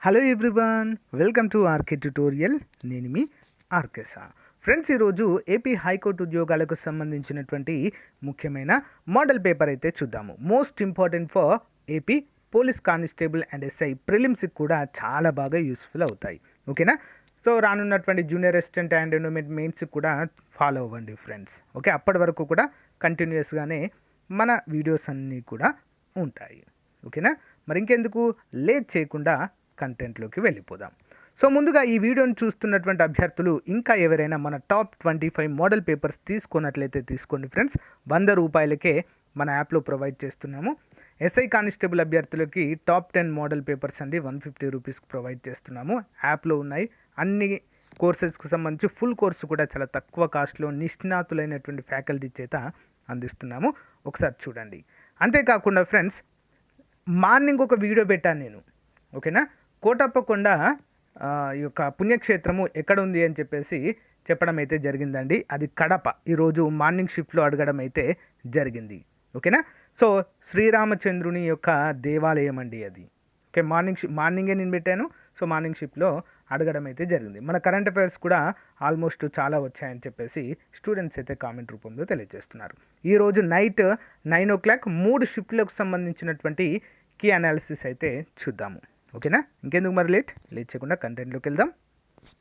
Hello everyone, welcome to RK tutorial. నేను మీ RK sir. Friends, ఈరోజు ఏపీ హైకోర్టు ఉద్యోగాలకు సంబంధించినటువంటి ముఖ్యమైన మోడల్ పేపర్ అయితే చూద్దాము. Most important for AP police constable and SI ప్రిలిమ్స్కి కూడా చాలా బాగా యూస్ఫుల్ అవుతాయి. ఓకేనా? సో రానున్నటువంటి జూనియర్ అసిస్టెంట్ అండ్ ఎండోమెంట్ మెయిన్స్కి కూడా ఫాలో అవ్వండి ఫ్రెండ్స్. ఓకే, అప్పటి వరకు కూడా కంటిన్యూస్గానే మన వీడియోస్ అన్నీ కూడా ఉంటాయి. ఓకేనా? మరి ఇంకెందుకు లేట్ చేయకుండా కంటెంట్లోకి వెళ్ళిపోదాం. సో ముందుగా ఈ వీడియోని చూస్తున్నటువంటి అభ్యర్థులు ఇంకా ఎవరైనా మన టాప్ 25 మోడల్ పేపర్స్ తీసుకున్నట్లయితే తీసుకోండి ఫ్రెండ్స్. 100 రూపాయలకే మన యాప్లో ప్రొవైడ్ చేస్తున్నాము. ఎస్ఐ కానిస్టేబుల్ అభ్యర్థులకి టాప్ 10 మోడల్ పేపర్స్ అండి 150 రూపీస్కి ప్రొవైడ్ చేస్తున్నాము. యాప్లో ఉన్నాయి. అన్ని కోర్సెస్కి సంబంధించి ఫుల్ కోర్సు కూడా చాలా తక్కువ కాస్ట్లో నిష్ణాతులైనటువంటి ఫ్యాకల్టీ చేత అందిస్తున్నాము. ఒకసారి చూడండి. అంతేకాకుండా ఫ్రెండ్స్, మార్నింగ్ ఒక వీడియో పెట్టాను నేను. ఓకేనా? కోటప్పకొండ ఈ యొక్క పుణ్యక్షేత్రము ఎక్కడ ఉంది అని చెప్పేసి చెప్పడం అయితే జరిగిందండి. అది కడప. ఈరోజు మార్నింగ్ షిఫ్ట్లో అడగడం అయితే జరిగింది. ఓకేనా? సో శ్రీరామచంద్రుని యొక్క దేవాలయం అండి అది. ఓకే, మార్నింగే నేను పెట్టాను. సో మార్నింగ్ షిఫ్ట్లో అడగడం అయితే జరిగింది. మన కరెంట్ అఫైర్స్ కూడా ఆల్మోస్ట్ చాలా వచ్చాయని చెప్పేసి స్టూడెంట్స్ అయితే కామెంట్ రూపంలో తెలియజేస్తున్నారు. ఈరోజు నైట్ 9 o'clock 3 షిఫ్ట్లకు సంబంధించినటువంటి కీ అనాలిసిస్ అయితే చూద్దాము. ఓకేనా? ఇంకెందుకు మరి లేట్ చేయకుండా కంటెంట్లోకి వెళ్దాం.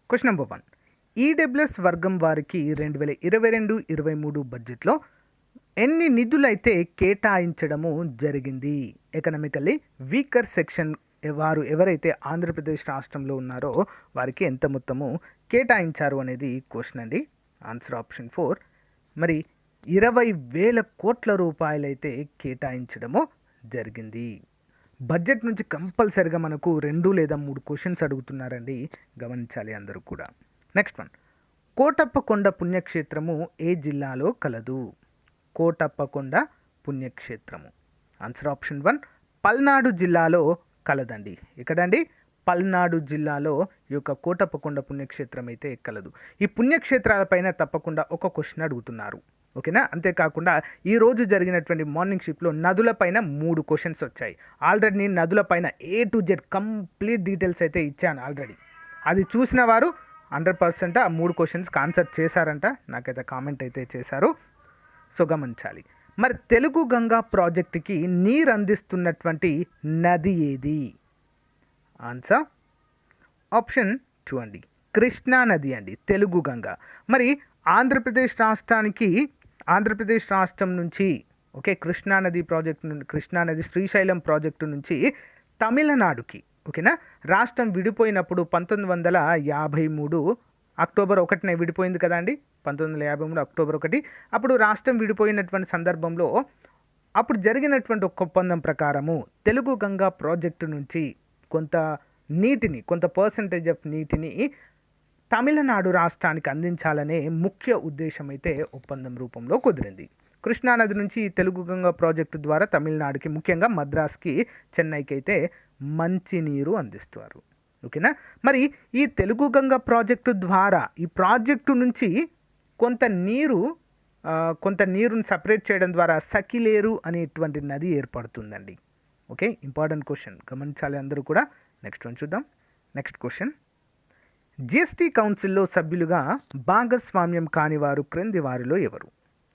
Question number 1. ఈడబ్ల్యూఎస్ వర్గం వారికి 2022-23 బడ్జెట్లో ఎన్ని నిధులైతే కేటాయించడము జరిగింది? ఎకనామికల్లీ వీకర్ సెక్షన్ వారు ఎవరైతే ఆంధ్రప్రదేశ్ రాష్ట్రంలో ఉన్నారో వారికి ఎంత మొత్తము కేటాయించారు అనేది క్వశ్చన్ అండి. Answer option 4. మరి 20,000 కోట్ల రూపాయలైతే కేటాయించడము జరిగింది. బడ్జెట్ నుంచి కంపల్సరిగా మనకు 2 లేదా 3 క్వశ్చన్స్ అడుగుతున్నారండి, గమనించాలి అందరూ కూడా. Next one. కోటప్పకొండ పుణ్యక్షేత్రము ఏ జిల్లాలో కలదు? కోటప్పకొండ పుణ్యక్షేత్రము ఆన్సర్ ఆప్షన్ 1 పల్నాడు జిల్లాలో కలదండి. ఎక్కడండి? పల్నాడు జిల్లాలో ఈ యొక్క కోటప్పకొండ పుణ్యక్షేత్రం అయితే కలదు. ఈ పుణ్యక్షేత్రాలపైన తప్పకుండా ఒక క్వశ్చన్ అడుగుతున్నారు. ఓకేనా? అంతేకాకుండా ఈరోజు జరిగినటువంటి మార్నింగ్ షిఫ్ట్లో నదులపైన 3 క్వశ్చన్స్ వచ్చాయి. ఆల్రెడీ నేను నదులపైన A to Z complete details అయితే ఇచ్చాను ఆల్రెడీ. అది చూసిన వారు 100% ఆ 3 క్వశ్చన్స్కి ఆన్సర్ చేశారంట. నాకైతే కామెంట్ అయితే చేశారు. సో గమనించాలి. మరి తెలుగు గంగా ప్రాజెక్టుకి నీరు అందిస్తున్నటువంటి నది ఏది? ఆన్సర్ ఆప్షన్ 2 అండి, కృష్ణా నది అండి, తెలుగు గంగా. మరి ఆంధ్రప్రదేశ్ రాష్ట్రం నుంచి ఓకే కృష్ణానది ప్రాజెక్టు నుండి, కృష్ణానది శ్రీశైలం ప్రాజెక్టు నుంచి తమిళనాడుకి ఓకేనా రాష్ట్రం విడిపోయినప్పుడు 1953 అక్టోబర్ 1న విడిపోయింది కదా అండి. 1953 అక్టోబర్ 1. అప్పుడు రాష్ట్రం విడిపోయినటువంటి సందర్భంలో అప్పుడు జరిగినటువంటి ఒక ఒప్పందం ప్రకారము తెలుగు గంగా ప్రాజెక్టు నుంచి కొంత పర్సంటేజ్ ఆఫ్ నీటిని తమిళనాడు రాష్ట్రానికి అందించాలనే ముఖ్య ఉద్దేశం అయితే ఒప్పందం రూపంలో కుదిరింది. కృష్ణానది నుంచి తెలుగు గంగా ప్రాజెక్టు ద్వారా తమిళనాడుకి, ముఖ్యంగా మద్రాస్కి, చెన్నైకి అయితే మంచినీరు అందిస్తారు. ఓకేనా? మరి ఈ తెలుగు గంగా ప్రాజెక్టు ద్వారా ఈ ప్రాజెక్టు నుంచి కొంత నీరుని సపరేట్ చేయడం ద్వారా సకిలేరు అనేటువంటి నది ఏర్పడుతుందండి. ఓకే, ఇంపార్టెంట్ క్వశ్చన్, గమనించాలి అందరూ కూడా. నెక్స్ట్ వన్ చూద్దాం. Next question. జిఎస్టీ కౌన్సిల్లో సభ్యులుగా భాగస్వామ్యం కాని వారు క్రింది వారిలో ఎవరు?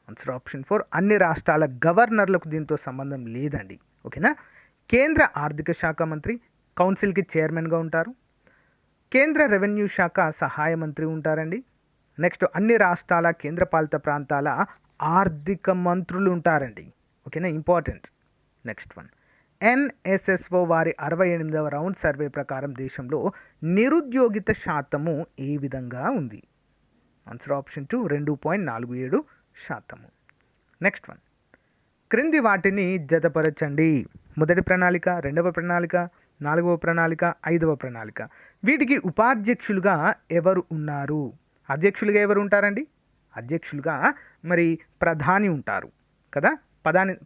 ఆన్సర్ ఆప్షన్ 4 అన్ని రాష్ట్రాల గవర్నర్లకు దీంతో సంబంధం లేదండి. ఓకేనా? కేంద్ర ఆర్థిక శాఖ మంత్రి కౌన్సిల్కి చైర్మన్గా ఉంటారు. కేంద్ర రెవెన్యూ శాఖ సహాయ మంత్రి ఉంటారండి. నెక్స్ట్ అన్ని రాష్ట్రాల కేంద్రపాలిత ప్రాంతాల ఆర్థిక మంత్రులు ఉంటారండి. ఓకేనా? ఇంపార్టెంట్. Next one. NSSO వారి 68వ రౌండ్ సర్వే ప్రకారం దేశంలో నిరుద్యోగిత శాతము ఏ విధంగా ఉంది? Answer option 2 2.47%. Next one. క్రింది వాటిని జతపరచండి. మొదటి ప్రణాళిక, రెండవ ప్రణాళిక, 4వ ప్రణాళిక, 5వ ప్రణాళిక. వీటికి ఉపాధ్యక్షులుగా ఎవరు ఉన్నారు? అధ్యక్షులుగా ఎవరు ఉంటారండి? అధ్యక్షులుగా మరి ప్రధాని ఉంటారు కదా.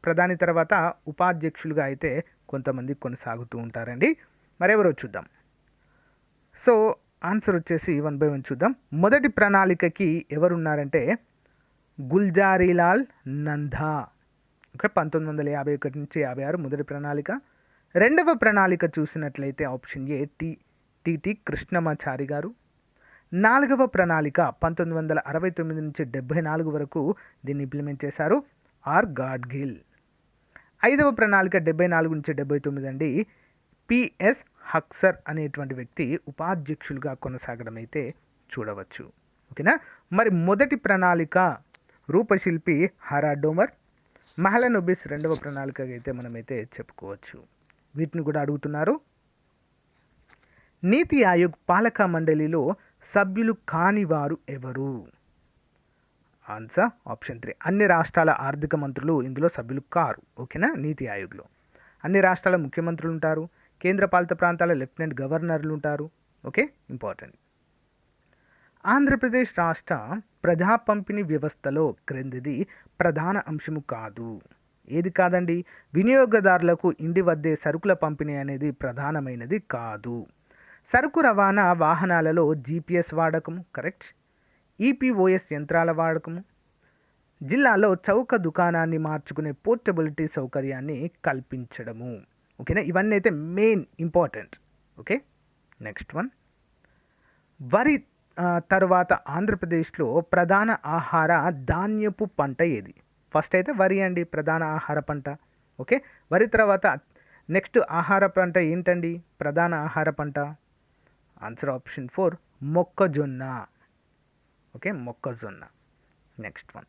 ప్రధాని తర్వాత ఉపాధ్యక్షులుగా అయితే కొంతమంది కొనసాగుతూ ఉంటారండి. మరెవరో చూద్దాం. సో ఆన్సర్ వచ్చేసి 1 by 1 చూద్దాం. మొదటి ప్రణాళికకి ఎవరున్నారంటే గుల్జారీలాల్ నందా. ఓకే, 1951 నుంచి 56 మొదటి ప్రణాళిక. రెండవ ప్రణాళిక చూసినట్లయితే ఆప్షన్ A టిటి కృష్ణమాచారి గారు. 4వ ప్రణాళిక 1969 నుంచి 74 వరకు దీన్ని ఇంప్లిమెంట్ చేశారు, ఆర్ గాడ్గిల్. 5వ ప్రణాళిక 74 నుంచి 79 అండి, పిఎస్ హక్సర్ అనేటువంటి వ్యక్తి ఉపాధ్యక్షులుగా కొనసాగడం అయితే చూడవచ్చు. ఓకేనా. మరి మొదటి ప్రణాళిక రూపశిల్పి హరాడోమర్. మహలనొబిస్ 2వ ప్రణాళికగా అయితే మనమైతే చెప్పుకోవచ్చు. వీటిని కూడా అడుగుతున్నారు. నీతి ఆయోగ్ పాలక మండలిలో సభ్యులు కాని వారు ఎవరు? ఆన్సర్ ఆప్షన్ 3, అన్ని రాష్ట్రాల ఆర్థిక మంత్రులు ఇందులో సభ్యులు కారు. ఓకేనా. నీతి ఆయోగ్లో అన్ని రాష్ట్రాల ముఖ్యమంత్రులు ఉంటారు, కేంద్రపాలిత ప్రాంతాల లెఫ్టినెంట్ గవర్నర్లు ఉంటారు. Okay, important. ఆంధ్రప్రదేశ్ రాష్ట్ర ప్రజా పంపిణీ వ్యవస్థలో క్రిందిది ప్రధాన అంశము కాదు. ఏది కాదండి? వినియోగదారులకు ఇంటి వద్దే సరుకుల పంపిణీ అనేది ప్రధానమైనది కాదు. సరుకు రవాణా వాహనాలలో జీపీఎస్ వాడకము, కరెక్ట్. ఈపీఓఎస్ యంత్రాల వాడకము, జిల్లాలో చౌక దుకాణాన్ని మార్చుకునే పోర్టబిలిటీ సౌకర్యాన్ని కల్పించడము. ఓకేనా, ఇవన్నీ అయితే main important. Okay, next one. వరి తర్వాత ఆంధ్రప్రదేశ్లో ప్రధాన ఆహార ధాన్యపు పంట ఏది? ఫస్ట్ అయితే వరి అండి, ప్రధాన ఆహార పంట. ఓకే, వరి తర్వాత నెక్స్ట్ ఆహార పంట ఏంటండి? ప్రధాన ఆహార పంట. ఆన్సర్ ఆప్షన్ 4, మొక్కజొన్న. ఓకే, మొక్కజొన్న. Next one.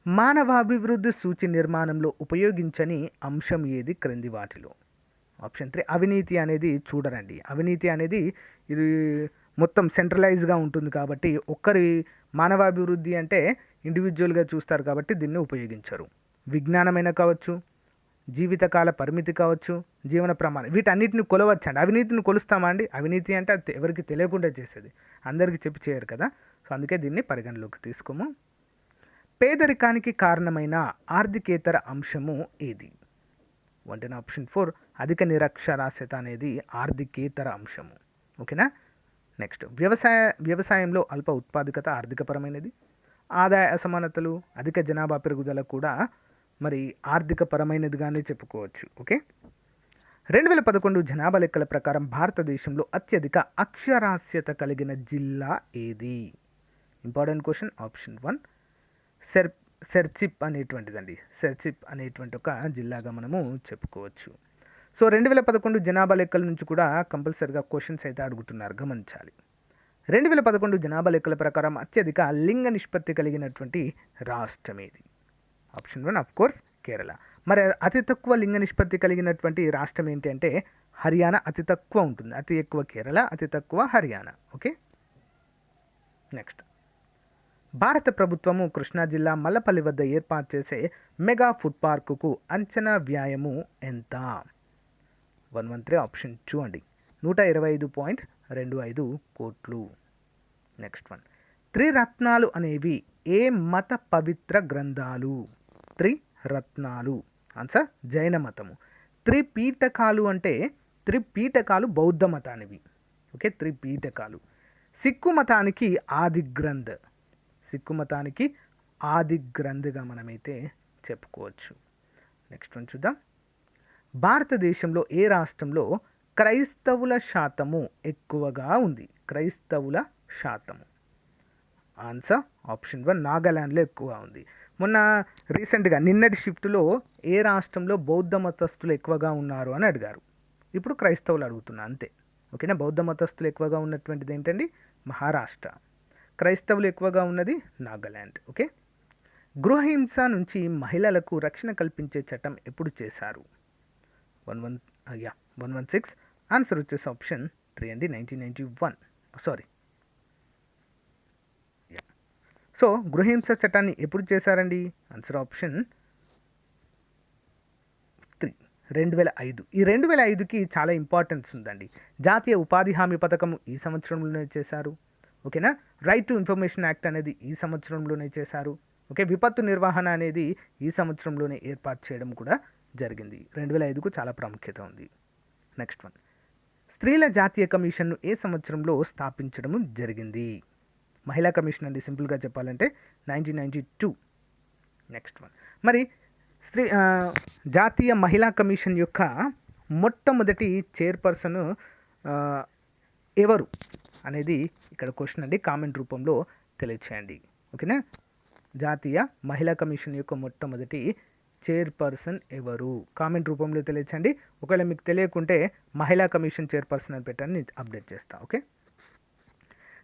మానవాభివృద్ధి సూచి నిర్మాణంలో ఉపయోగించని అంశం ఏది క్రింది వాటిలో? ఆప్షన్ 3, అవినీతి అనేది చూడరండి. అవినీతి అనేది ఇది మొత్తం సెంట్రలైజ్గా ఉంటుంది కాబట్టి ఒక్కరి మానవాభివృద్ధి అంటే ఇండివిజువల్గా చూస్తారు కాబట్టి దీన్ని ఉపయోగించరు. విజ్ఞానమైన కావచ్చు, జీవితకాల పరిమితి కావచ్చు, జీవన ప్రమాణం, వీటన్నిటిని కొలవచ్చండి. అవినీతిని కొలుస్తామా అండి? అవినీతి అంటే అది ఎవరికి తెలియకుండా చేసేది, అందరికీ చెప్పి చేయరు కదా. సో అందుకే దీన్ని పరిగణలోకి తీసుకోము. పేదరికానికి కారణమైన ఆర్థికేతర అంశము ఏది? అంటే ఆప్షన్ 4, అధిక నిరక్షరాస్యత అనేది ఆర్థికేతర అంశము. ఓకేనా. నెక్స్ట్, వ్యవసాయంలో అల్ప ఉత్పాదకత ఆర్థికపరమైనది. ఆదాయ అసమానతలు, అధిక జనాభా పెరుగుదల కూడా మరి ఆర్థికపరమైనదిగానే చెప్పుకోవచ్చు. ఓకే, 2011 జనాభా లెక్కల ప్రకారం భారతదేశంలో అత్యధిక అక్షరాస్యత కలిగిన జిల్లా ఏది? Important question. Option 1, Serchhip అనేటువంటిదండి. Serchhip అనేటువంటి ఒక జిల్లాగా మనము చెప్పుకోవచ్చు. సో 2011 జనాభా లెక్కల నుంచి కూడా కంపల్సరిగా క్వశ్చన్స్ అయితే అడుగుతున్నారు, గమనించాలి. 2011 జనాభా లెక్కల ప్రకారం అత్యధిక లింగ నిష్పత్తి కలిగినటువంటి రాష్ట్రం ఏది? Option 1, of course Kerala. మరి అతి తక్కువ లింగ నిష్పత్తి కలిగినటువంటి రాష్ట్రం ఏంటి అంటే హర్యానా అతి తక్కువ ఉంటుంది. అతి ఎక్కువ కేరళ, అతి తక్కువ హర్యానా. Okay, next. భారత ప్రభుత్వము కృష్ణా జిల్లా మల్లపల్లి వద్ద ఏర్పాటు చేసే మెగా ఫుడ్ పార్కుకు అంచనా వ్యయము ఎంత? 113, ఆప్షన్ 2 అండి, 125.25 కోట్లు. Next one. త్రిరత్నాలు అనేవి ఏ మత పవిత్ర గ్రంథాలు? త్రిరత్నాలు ఆన్సర్ జైన మతము. త్రిపీఠకాలు అంటే త్రిపీఠకాలు బౌద్ధ మతానివి. ఓకే, త్రిపీఠకాలు. సిక్కు మతానికి ఆది గ్రంథ్, సిక్కు మతానికి ఆది గ్రంథ్గా మనమైతే చెప్పుకోవచ్చు. నెక్స్ట్ వన్ చూద్దాం. భారతదేశంలో ఏ రాష్ట్రంలో క్రైస్తవుల శాతము ఎక్కువగా ఉంది? క్రైస్తవుల శాతము. ఆన్సర్ ఆప్షన్ 1, నాగాలాండ్లో ఎక్కువ ఉంది. మొన్న రీసెంట్గా నిన్నటి షిఫ్ట్లో ఏ రాష్ట్రంలో బౌద్ధ మతస్థులు ఎక్కువగా ఉన్నారు అని అడిగారు. ఇప్పుడు క్రైస్తవులు అడుగుతున్నా అంతే. ఓకేనా. బౌద్ధ మతస్థులు ఎక్కువగా ఉన్నటువంటిది ఏంటండి? మహారాష్ట్ర. క్రైస్తవులు ఎక్కువగా ఉన్నది నాగాలాండ్. ఓకే. గృహహింస నుంచి మహిళలకు రక్షణ కల్పించే చట్టం ఎప్పుడు చేశారు? 116. ఆన్సర్ వచ్చేసి ఆప్షన్ 3 అండి, 1991. సారీ. సో గృహహింస చట్టాన్ని ఎప్పుడు చేశారండి? Answer option 3, 2005. ఈ 2005కి చాలా ఇంపార్టెన్స్ ఉందండి. జాతీయ ఉపాధి హామీ పథకం ఈ సంవత్సరంలోనే చేశారు. ఓకేనా. రైట్ టు ఇన్ఫర్మేషన్ యాక్ట్ అనేది ఈ సంవత్సరంలోనే చేశారు. ఓకే. విపత్తు నిర్వహణ అనేది ఈ సంవత్సరంలోనే ఏర్పాటు చేయడం కూడా జరిగింది. 2005కు చాలా ప్రాముఖ్యత ఉంది. Next one. స్త్రీల జాతీయ కమిషన్ను ఏ సంవత్సరంలో స్థాపించడం జరిగింది? మహిళా కమిషన్ అండి, సింపుల్గా చెప్పాలంటే 1992. Next one. మరి జాతీయ మహిళా కమిషన్ యొక్క మొట్టమొదటి చైర్పర్సన్ ఎవరు అనేది ఇక్కడ క్వశ్చన్ అండి. కామెంట్ రూపంలో తెలియచేయండి. ఓకేనా. జాతీయ మహిళా కమిషన్ యొక్క మొట్టమొదటి చైర్పర్సన్ ఎవరు? కామెంట్ రూపంలో తెలియచేయండి. ఒకవేళ మీకు తెలియకుంటే మహిళా కమిషన్ చైర్పర్సన్ అని పెట్టండి, నేను అప్డేట్ చేస్తా. ఓకే.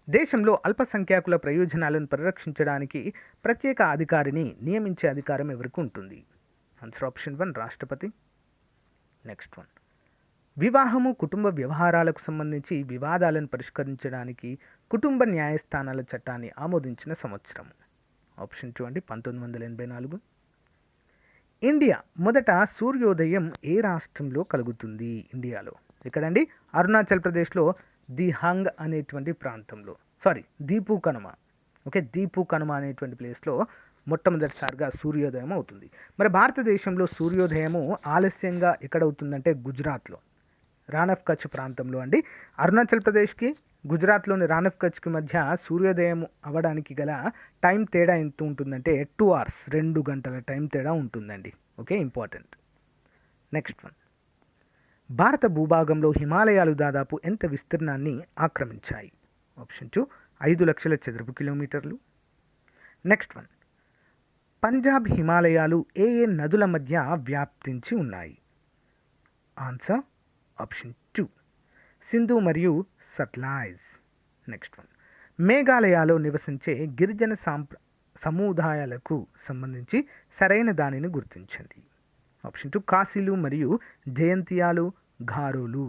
దేశంలో అల్పసంఖ్యాకుల ప్రయోజనాలను పరిరక్షించడానికి ప్రత్యేక అధికారిని నియమించే అధికారం ఎవరికి ఉంటుంది? ఆన్సర్ ఆప్షన్ 1 రాష్ట్రపతి. నెక్స్ట్ వన్, వివాహము కుటుంబ వ్యవహారాలకు సంబంధించి వివాదాలను పరిష్కరించడానికి కుటుంబ న్యాయస్థానాల చట్టాన్ని ఆమోదించిన సంవత్సరం? ఆప్షన్ 2 అండి 1984. ఇండియా మొదట సూర్యోదయం ఏ రాష్ట్రంలో కలుగుతుంది? ఇండియాలో ఎక్కడండి? అరుణాచల్ ప్రదేశ్లో దిహాంగ్ అనేటువంటి ప్రాంతంలో, దీపు కనుమ. ఓకే, దీపు కనుమ అనేటువంటి ప్లేస్లో మొట్టమొదటిసారిగా సూర్యోదయం అవుతుంది. మరి భారతదేశంలో సూర్యోదయము ఆలస్యంగా ఎక్కడవుతుందంటే గుజరాత్లో, రాన్ ఆఫ్ కచ్ ప్రాంతంలో అండి. అరుణాచల్ ప్రదేశ్కి గుజరాత్లోని రాన్ ఆఫ్ కచ్కి మధ్య సూర్యోదయం అవ్వడానికి గల టైం తేడా ఎంత ఉంటుందంటే 2 hours, 2 గంటల టైం తేడా ఉంటుందండి. Okay, important. నెక్స్ట్ వన్, భారత భూభాగంలో హిమాలయాలు దాదాపు ఎంత విస్తీర్ణాన్ని ఆక్రమించాయి? ఆప్షన్ 2 5 లక్షల చదరపు కిలోమీటర్లు. నెక్స్ట్ వన్, పంజాబ్ హిమాలయాలు ఏ ఏ నదుల మధ్య వ్యాప్తించి ఉన్నాయి? ఆన్సర్ ఆప్షన్ 2 సింధు మరియు సట్లైజ్. నెక్స్ట్ వన్, మేఘాలయాలో నివసించే గిరిజన సముదాయాలకు సంబంధించి సరైన దానిని గుర్తించండి. ఆప్షన్ 2 కాశీలు మరియు జయంతియాలు, ఘారోలు.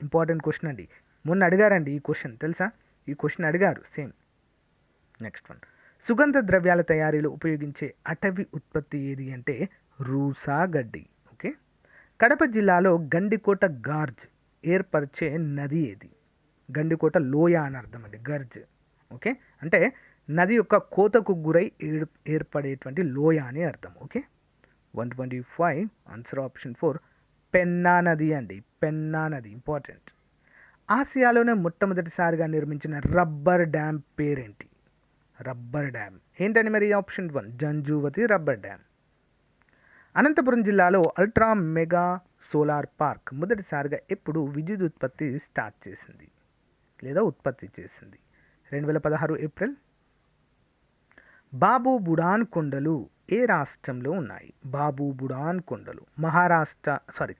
ఇంపార్టెంట్ క్వశ్చన్ అండి, మొన్న అడిగారండి ఈ క్వశ్చన్, తెలుసా? ఈ క్వశ్చన్ అడిగారు సేమ్. నెక్స్ట్ వన్, సుగంధ ద్రవ్యాల తయారీలో ఉపయోగించే అటవీ ఉత్పత్తి ఏది అంటే రూసా గడ్డి. ఓకే. కడప జిల్లాలో గండికోట గార్జ్ ఏర్పరిచే నది ఏది? గండికోట లోయ అని అర్థం అండి, గర్జ్. ఓకే, అంటే నది యొక్క కోతకు గురై ఏర్పడేటువంటి లోయ అని అర్థం. ఓకే. 125 ఆన్సర్ ఆప్షన్ 4 పెన్నా నది అండి, పెన్నా నది. ఇంపార్టెంట్. ఆసియాలోనే మొట్టమొదటిసారిగా నిర్మించిన రబ్బర్ డ్యామ్ పేరేంటి? రబ్బర్ డ్యామ్ ఏంటని మరి? Option 1 Janjhavathi rubber dam. Anantapur జిల్లాలో అల్ట్రా మెగా సోలార్ పార్క్ మొదటిసారిగా ఎప్పుడు విద్యుత్ ఉత్పత్తి స్టార్ట్ చేసింది లేదా ఉత్పత్తి చేసింది? 2016 ఏప్రిల్. బాబు బుడాన్ కొండలు ఏ రాష్ట్రంలో ఉన్నాయి? బాబు బుడాన్ కొండలు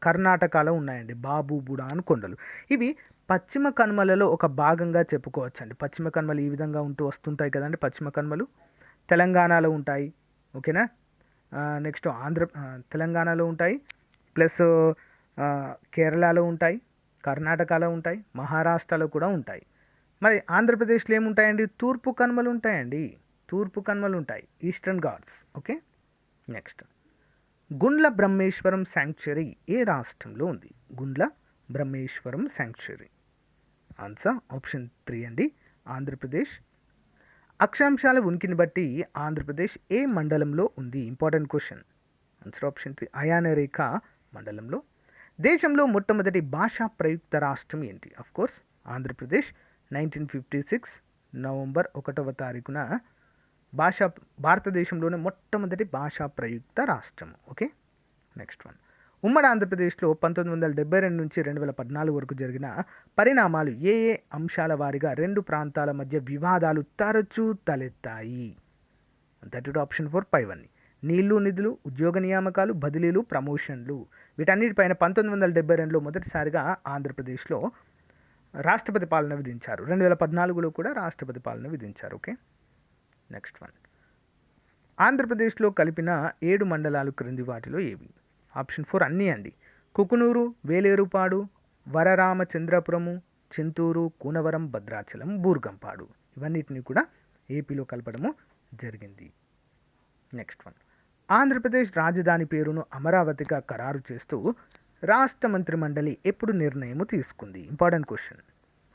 కర్ణాటకలో ఉన్నాయండి. బాబు బుడాన్ కొండలు ఇవి పశ్చిమ కనుమలలో ఒక భాగంగా చెప్పుకోవచ్చండి. పశ్చిమ కనుమలు ఈ విధంగా ఉంటూ వస్తుంటాయి కదండి. పశ్చిమ కనుమలు తెలంగాణలో ఉంటాయి. ఓకేనా. నెక్స్ట్ తెలంగాణలో ఉంటాయి, ప్లస్ కేరళలో ఉంటాయి, కర్ణాటకలో ఉంటాయి, మహారాష్ట్రలో కూడా ఉంటాయి. మరి ఆంధ్రప్రదేశ్లో ఏముంటాయండి? తూర్పు కనుమలు ఉంటాయండి, తూర్పు కనుమలు ఉంటాయి, Eastern Ghats. Okay. Next, Gundla Brahmeswaram sanctuary ఏ రాష్ట్రంలో ఉంది? Gundla Brahmeswaram sanctuary. Answer option 3 అండి, ఆంధ్రప్రదేశ్. అక్షాంశాల ఉనికిని బట్టి ఆంధ్రప్రదేశ్ ఏ మండలంలో ఉంది? Important question. ఆన్సర్ ఆప్షన్ 3 అయానరేఖ మండలంలో. దేశంలో మొట్టమొదటి భాషా ప్రయుక్త రాష్ట్రం ఏంటి? కోర్స్ ఆంధ్రప్రదేశ్. 1956 నవంబర్ 1వ తారీఖున భారతదేశంలోనే మొట్టమొదటి భాషా ప్రయుక్త రాష్ట్రం. ఓకే. నెక్స్ట్ వన్, ఉమ్మడి ఆంధ్రప్రదేశ్లో 1972 నుంచి 2014 వరకు జరిగిన పరిణామాలు ఏ ఏ అంశాల వారీగా 2 ప్రాంతాల మధ్య వివాదాలు తరచూ తలెత్తాయి? దట్ ఆప్షన్ 4 పైవన్నీ. నీళ్లు, నిధులు, ఉద్యోగ నియామకాలు, బదిలీలు, ప్రమోషన్లు. వీటన్నిటిపైన 1972లో మొదటిసారిగా ఆంధ్రప్రదేశ్లో రాష్ట్రపతి పాలన విధించారు. 2014లో కూడా రాష్ట్రపతి పాలన విధించారు. ఓకే. నెక్స్ట్ వన్, ఆంధ్రప్రదేశ్లో కలిపిన 7 మండలాలు క్రింది వాటిలో ఏవి? ఆప్షన్ 4 అన్నీ అండి. కుకునూరు, వేలేరుపాడు, వరరామచంద్రపురము, చింతూరు, కూనవరం, భద్రాచలం, బూర్గంపాడు. ఇవన్నిటిని కూడా ఏపీలో కలపడము జరిగింది. నెక్స్ట్ వన్, ఆంధ్రప్రదేశ్ రాజధాని పేరును అమరావతిగా ఖరారు చేస్తూ రాష్ట్ర మంత్రి మండలి ఎప్పుడు నిర్ణయం తీసుకుంది? Important question.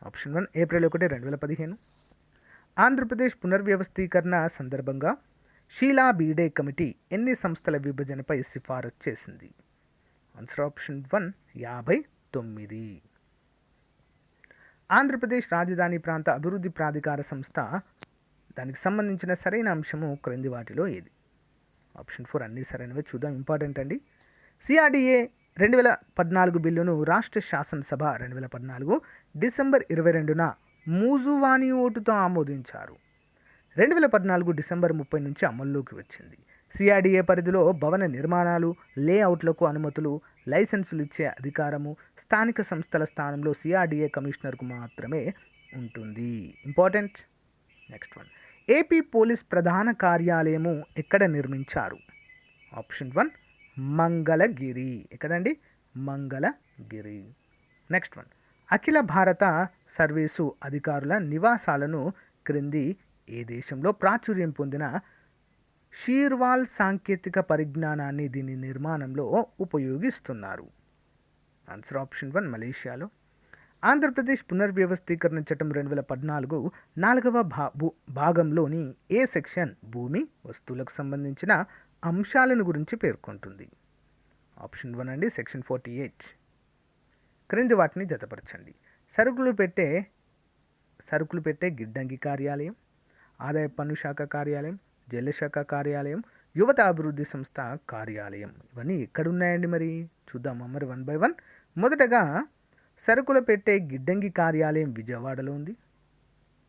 Option 1 April 1, 2015. Andhra Pradesh పునర్వ్యవస్థీకరణ సందర్భంగా షీలా బీడే కమిటీ ఎన్ని సంస్థల విభజనపై సిఫారసు చేసింది? Answer option 1 59. ఆంధ్రప్రదేశ్ రాజధాని ప్రాంత అభివృద్ధి ప్రాధికార సంస్థ దానికి సంబంధించిన సరైన అంశము క్రింది వాటిలో ఏది? ఆప్షన్ 4 అన్నీ సరైనవే. చూద్దాం. ఇంపార్టెంట్ అండి. సిఆర్డిఏ 2014 బిల్లును రాష్ట్ర శాసనసభ 2014 డిసెంబర్ 22న మూజువాణి ఓటుతో ఆమోదించారు. 2014 డిసెంబర్ 30 నుంచి అమల్లోకి వచ్చింది. సిఆర్డీఏ పరిధిలో భవన నిర్మాణాలు, లేఅవుట్లకు అనుమతులు, లైసెన్సులు ఇచ్చే అధికారము స్థానిక సంస్థల స్థానంలో సిఆర్డీఏ కమిషనర్కు మాత్రమే ఉంటుంది. Important. Next one, AP police ప్రధాన కార్యాలయము ఎక్కడ నిర్మించారు? ఆప్షన్ 1 మంగళగిరి. ఎక్కడండి? మంగళగిరి. నెక్స్ట్ వన్, అఖిల భారత సర్వీసు అధికారుల నివాసాలను క్రింది ఏ దేశంలో ప్రాచుర్యం పొందిన షీర్వాల్ సాంకేతిక పరిజ్ఞానాన్ని దీని నిర్మాణంలో ఉపయోగిస్తున్నారు? ఆన్సర్ ఆప్షన్ 1 మలేషియాలో. ఆంధ్రప్రదేశ్ పునర్వ్యవస్థీకరణ చట్టం 2014 4వ భాగంలోని ఏ సెక్షన్ భూమి వస్తువులకు సంబంధించిన అంశాలను గురించి పేర్కొంటుంది? ఆప్షన్ 1 అండి సెక్షన్ 48. క్రింది వాటిని జతపరచండి. సరుకులు పెట్టే గిడ్డంగి కార్యాలయం, ఆదాయ పన్ను శాఖ కార్యాలయం, జైళ్ల శాఖ కార్యాలయం, యువత అభివృద్ధి సంస్థ కార్యాలయం. ఇవన్నీ ఎక్కడున్నాయండి? మరి చూద్దామా మరి 1 by 1. మొదటగా సరుకులు పెట్టే గిడ్డంగి కార్యాలయం విజయవాడలో ఉంది.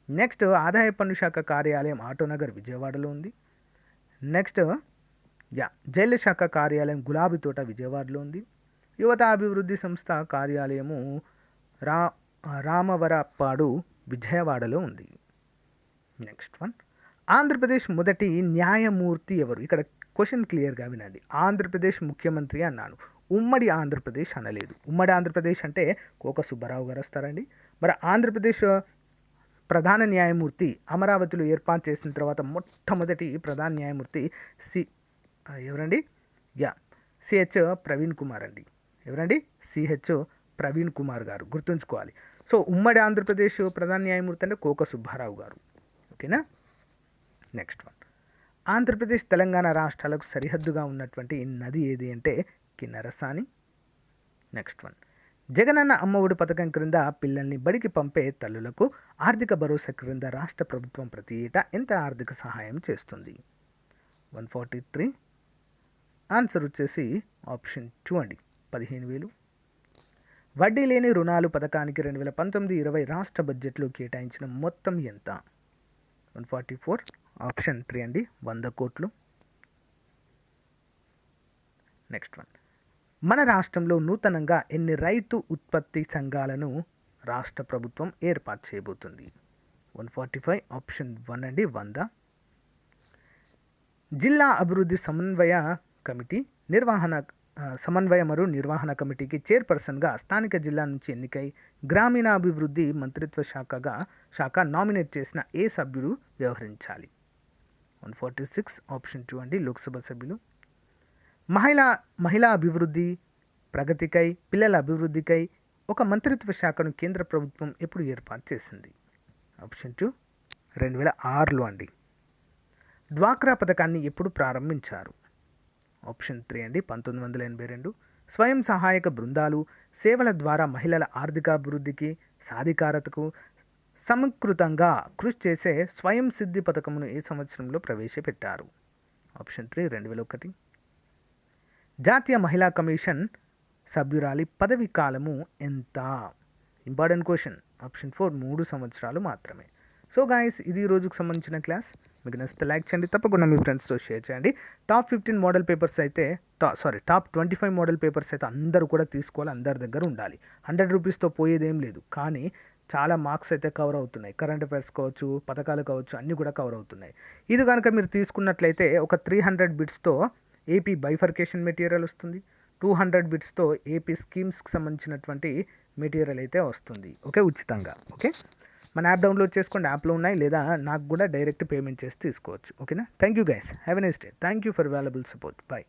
నెక్స్ట్ ఆదాయ పన్ను శాఖ కార్యాలయం ఆటోనగర్ విజయవాడలో ఉంది. నెక్స్ట్ జైళ్ల శాఖ కార్యాలయం గులాబీ తోట విజయవాడలో ఉంది. యువత అభివృద్ధి సంస్థ కార్యాలయము రామవరపాడు విజయవాడలో ఉంది. నెక్స్ట్ వన్, ఆంధ్రప్రదేశ్ మొదటి న్యాయమూర్తి ఎవరు? ఇక్కడ క్వశ్చన్ క్లియర్గా వినండి. ఆంధ్రప్రదేశ్ ముఖ్యమంత్రి అన్నాను, ఉమ్మడి ఆంధ్రప్రదేశ్ అనలేదు. ఉమ్మడి ఆంధ్రప్రదేశ్ అంటే కోక సుబ్బారావు గారు వస్తారండి. మరి ఆంధ్రప్రదేశ్ ప్రధాన న్యాయమూర్తి అమరావతిలో ఏర్పాటు చేసిన తర్వాత మొట్టమొదటి ప్రధాన న్యాయమూర్తి ఎవరండి? సిహెచ్ ప్రవీణ్ కుమార్ అండి. ఎవరండి? సిహెచ్ ప్రవీణ్ కుమార్ గారు, గుర్తుంచుకోవాలి. సో ఉమ్మడి ఆంధ్రప్రదేశ్ ప్రధాన న్యాయమూర్తి అంటే కోక సుబ్బారావు గారు. ఓకేనా? నెక్స్ట్ వన్, ఆంధ్రప్రదేశ్ తెలంగాణ రాష్ట్రాలకు సరిహద్దుగా ఉన్నటువంటి నది ఏది అంటే కిన్నెరసాని. నెక్స్ట్ వన్, జగనన్న అమ్మఒడి పథకం క్రింద పిల్లల్ని బడికి పంపే తల్లులకు ఆర్థిక భరోసా క్రింద రాష్ట్ర ప్రభుత్వం ప్రతి ఏటా ఎంత ఆర్థిక సహాయం చేస్తుంది? 143. ఆన్సర్ వచ్చేసి ఆప్షన్ 2 అండి, 15,000. వడ్డీ లేని రుణాలు పథకానికి 2019-20 రాష్ట్ర బడ్జెట్లో కేటాయించిన మొత్తం ఎంత? 144. ఆప్షన్ 3 అండి, 100 కోట్లు. నెక్స్ట్ వన్, మన రాష్ట్రంలో నూతనంగా ఎన్ని రైతు ఉత్పత్తి సంఘాలను రాష్ట్ర ప్రభుత్వం ఏర్పాటు చేయబోతుంది? 145. ఆప్షన్ 1 అండి, 100. జిల్లా అభివృద్ధి సమన్వయ కమిటీ సమన్వయ మరియు నిర్వహణ కమిటీకి చైర్పర్సన్గా స్థానిక జిల్లా నుంచి ఎన్నికై గ్రామీణాభివృద్ధి మంత్రిత్వ శాఖ నామినేట్ చేసిన ఏ సభ్యుడు వ్యవహరించాలి? 146. ఆప్షన్ 2 అండి, లోక్సభ సభ్యులు. మహిళా అభివృద్ధి, ప్రగతికై, పిల్లల అభివృద్ధికై ఒక మంత్రిత్వ శాఖను కేంద్ర ప్రభుత్వం ఎప్పుడు ఏర్పాటు చేసింది? ఆప్షన్ 2 2006లో అండి. డ్వాక్రా పథకాన్ని ఎప్పుడు ప్రారంభించారు? ఆప్షన్ 3 అండి, 1982. స్వయం సహాయక బృందాలు సేవల ద్వారా మహిళల ఆర్థికాభివృద్ధికి, సాధికారతకు సమకృతంగా కృషి చేసే స్వయం సిద్ధి పథకమును ఏ సంవత్సరంలో ప్రవేశపెట్టారు? ఆప్షన్ 3 2001. జాతీయ మహిళా కమిషన్ సభ్యురాలి పదవి కాలము ఎంత? Important question. ఆప్షన్ 4 3 సంవత్సరాలు మాత్రమే. సో గాయస్, ఇది ఈ రోజుకు సంబంధించిన క్లాస్. మీకు నచ్చితే లైక్ చేయండి, తప్పకుండా మీ ఫ్రెండ్స్తో షేర్ చేయండి. టాప్ 15 మోడల్ పేపర్స్ అయితే టాప్ 25 మోడల్ పేపర్స్ అయితే అందరూ కూడా తీసుకోవాలి, అందరి దగ్గర ఉండాలి. 100 రూపీస్తో పోయేదేం లేదు, కానీ చాలా మార్క్స్ అయితే కవర్ అవుతున్నాయి. కరెంట్ అఫైర్స్ కావచ్చు, పథకాలు కావచ్చు, అన్నీ కూడా కవర్ అవుతున్నాయి. ఇది కనుక మీరు తీసుకున్నట్లయితే ఒక 300 బిట్స్తో ఏపీ బైఫర్కేషన్ మెటీరియల్ వస్తుంది. 200 బిట్స్తో ఏపీ స్కీమ్స్కి సంబంధించినటువంటి మెటీరియల్ అయితే వస్తుంది. ఓకే, ఉచితంగా. ఓకే, మన యాప్ డౌన్లోడ్ చేసుకోండి, యాప్లో ఉన్నాయి, లేదా నాకు కూడా డైరెక్ట్ పేమెంట్ చేసి తీసుకోవచ్చు. ఓకేనా? Thank you guys, have a nice day. Thank you for valuable support. Bye.